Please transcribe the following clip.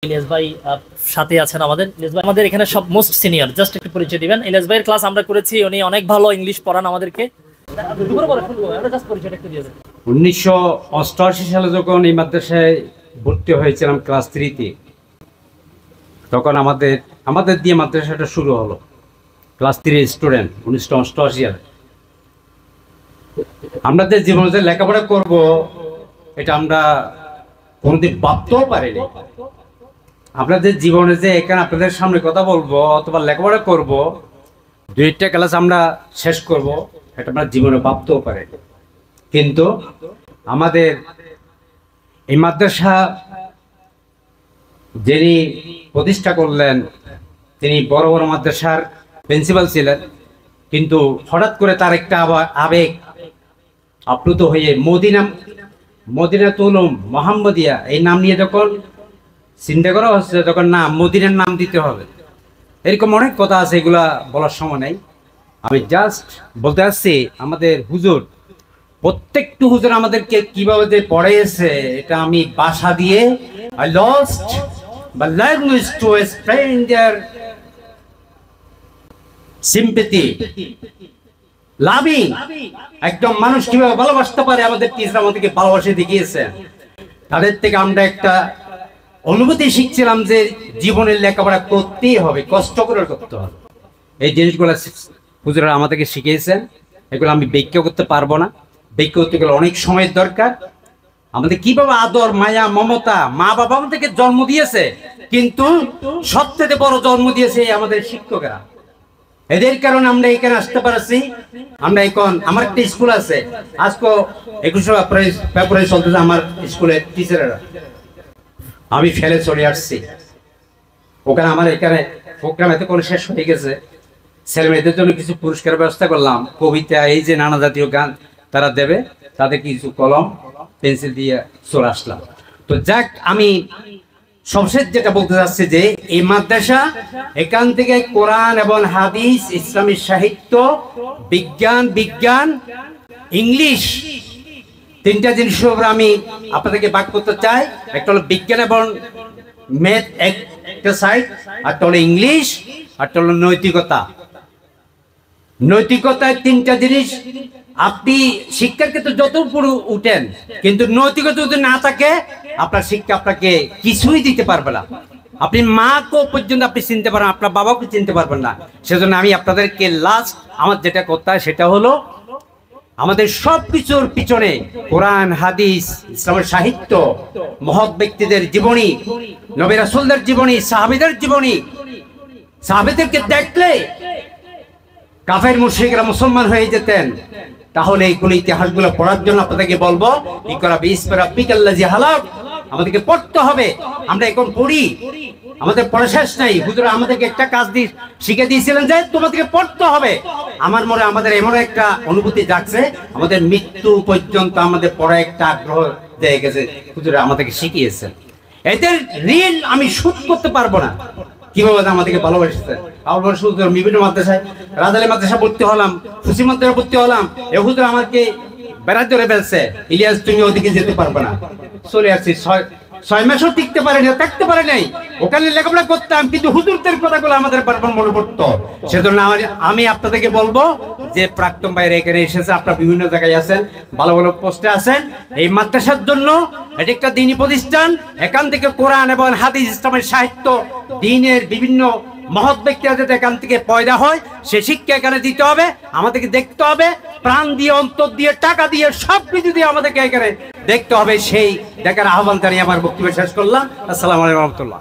ইলিয়াস ভাই সাথে আছেন আমাদের। ইলিয়াস ভাই আমাদের এখানে সব মোস্ট সিনিয়র, জাস্ট একটু পরিচয় দিবেন। ইলিয়াস ভাইয়ের ক্লাস আমরা করেছি, উনি অনেক ভালো ইংলিশ পড়ান আমাদেরকে। 1988 সালে যখন এই মাদ্রাসায় ভর্তি হয়েছিলাম ক্লাস 3-তে, তখন আমাদের দিয়ে মাদ্রাসাটা শুরু হলো। ক্লাস 3 স্টুডেন্ট 1988 সালে। আমরা যে জীবনে যে লেখাপড়া করব এটা আমরা কোনোদিন ভাবতেও পারিনি। আপনাদের জীবনে যে এখানে আপনাদের সামনে কথা বলবো অথবা লেখাপড়া করব, 2টা ক্লাস আমরা শেষ করব, এটা আমরা জীবনে ভাবতেও পারিনি। কিন্তু আমাদের এই মাদ্রাসা যিনি প্রতিষ্ঠা করলেন তিনি বড় বড় মাদ্রাসার প্রিন্সিপাল ছিলেন, কিন্তু হঠাৎ করে তার একটা আবেগ আপ্লুত হয়ে মদিনাতুল মোহাম্মদিয়া এই নাম নিয়ে যখন চিন্তা করা হচ্ছে, তখন না মদিনার নাম দিতে হবে, এরকম অনেক কথা আছে, এগুলা বলার সময় নেই। আমি জাস্ট বলতে আসছি আমাদের হুজুর, প্রত্যেকটা হুজুর আমাদেরকে কিভাবে যে পড়িয়েছে এটা আমি ভাষা দিয়ে I lost the language to explain their sympathy, loving। একদম মানুষ কিভাবে ভালোবাসতে পারে আমাদের টিচার আমাদেরকে ভালোবাসে দেখিয়েছে। তাদের থেকে আমরা একটা অনুভূতি শিখছিলাম যে জীবনের লেখাপড়া করতেই হবে, কষ্ট করে করতে হবে। এই জিনিসগুলো হুজুররা আমাদেরকে শিখিয়েছেন, এগুলো আমি ব্যাখ্যা করতে পারবো না। ব্যাখ্যা করতে গেলে অনেক সময়ের দরকার। আমাদের কিভাবে আদর মায়া মমতা, মা বাবা আমাদেরকে জন্ম দিয়েছে, কিন্তু সবথেকে বড় জন্ম দিয়েছে আমাদের শিক্ষকেরা। এদের কারণে আমরা এখানে আসতে পারছি। আমরা এখন আমার একটা স্কুল আছে, আজকে 21 ফেব্রুয়ারি চলতেছে আমার স্কুলের টিচারেরা, আমি ফেলে চলে আসছি ওখানে। আমার এখানে প্রোগ্রাম এত করে শেষ হয়ে গেছে, ছেলে মেয়েদের জন্য কিছু পুরস্কার ব্যবস্থা করলাম, কবিতা, এই যে নানা জাতীয় গান তারা দেবে, তাদের কিছু কলম পেন্সিল দিয়ে চলে আসলাম। তো যাক, আমি সবশেষ যেটা বলতে চাচ্ছি যে এই মাদ্রাসা এখান থেকে কোরআন এবং হাদিস, ইসলামী সাহিত্য, বিজ্ঞান, ইংলিশ, 3টা জিনিসের উপর আমি আপনাদেরকে ভাগ করতে চাই। একটা হলো বিজ্ঞান এবং ম্যাথ একটা সাইড, একটা হলো ইংলিশ, একটা হলো নৈতিকতা। নৈতিকতায় 3টা জিনিস। আপনি শিক্ষার ক্ষেত্রে যত উপরে উঠেন, কিন্তু নৈতিকতা যদি না থাকে আপনার শিক্ষা আপনাকে কিছুই দিতে পারবে না। আপনি মাকে পর্যন্ত আপনি চিনতে পারেন, আপনার বাবাকে চিনতে পারবেন না। সেজন্য আমি আপনাদেরকে লাস্ট আমার যেটা করতে হয় সেটা হলো আমাদের সব কিছুর পিছনে কোরআন হাদিস, ইসলামের সাহিত্য, মহৎ ব্যক্তিদের জীবনী, নবী রাসূলদের জীবনী, সাহাবীদের জীবনী। সাহাবীদেরকে দেখলে কাফের মুশরিকরা মুসলমান হয়ে যেতেন। তাহলে এইগুলো ইতিহাসগুলো পড়ার জন্য আপনাদেরকে বলবো, ইকরা বিসমি রাব্বিকাল্লাযী খালাক, আমাদেরকে পড়তে হবে। আমরা এখন পড়ি, আমাদের পড়া শেষ নাই। হুজুর আমাদেরকে একটা কাজ দিয়ে শিখে দিয়েছিলেন যে তোমাদেরকে পড়তে হবে। আমার মনে আমাদের এমন একটা অনুভূতি জাগছে, আমাদের মৃত্যু পর্যন্ত আমাদের পড়া একটা আগ্রহ দিয়ে গেছে। হুজুর আমাদেরকে শিখিয়েছেন, এদের ঋণ আমি শোধ করতে পারবো না। কিভাবে আমাদেরকে ভালোবাসছে, বিভিন্ন মাদ্রাসায়, রাজালী মাদ্রাসা ভর্তি হলাম, খুশি মাদ্রাসা ভর্তি হলাম, এ হুজুর আমাকে বেড়াত ধরে ফেলছে, ইলিয়াস তুমি ওদিকে যেতে পারবে না। চলে আসছি, 6 মাসও টিকতে পারে না, থাকতে পারে নাই। ওখানে লেখাপড়া করতাম, কিন্তু হুজুরদের কথাগুলো আমাদের বারবার মনে পড়তো। সেজন্য আমি আপনাদেরকে বলবো যে প্রাক্তন বাইরে এখানে এসেছে, আপনারা বিভিন্ন জায়গায় আছেন, ভালো ভালো পোস্টে আছেন। এই মাদ্রাসার জন্য এটি একটা দ্বীনি প্রতিষ্ঠান। এখান থেকে কোরআন এবং হাদিস, ইসলামের সাহিত্য, দ্বীনের বিভিন্ন মহৎ ব্যক্তিরা যাতে এখান থেকে পয়দা হয়, সে শিক্ষা এখানে দিতে হবে। আমাদেরকে দেখতে হবে, প্রাণ দিয়ে, অন্তর দিয়ে, টাকা দিয়ে, সব কিছু দিয়ে আমাদেরকে এখানে দেখতে হবে। সেই দেখার আহ্বান জানিয়ে আমার বক্তব্য শেষ করলাম। আসসালামু আলাইকুম ওয়া রাহমাতুল্লাহ।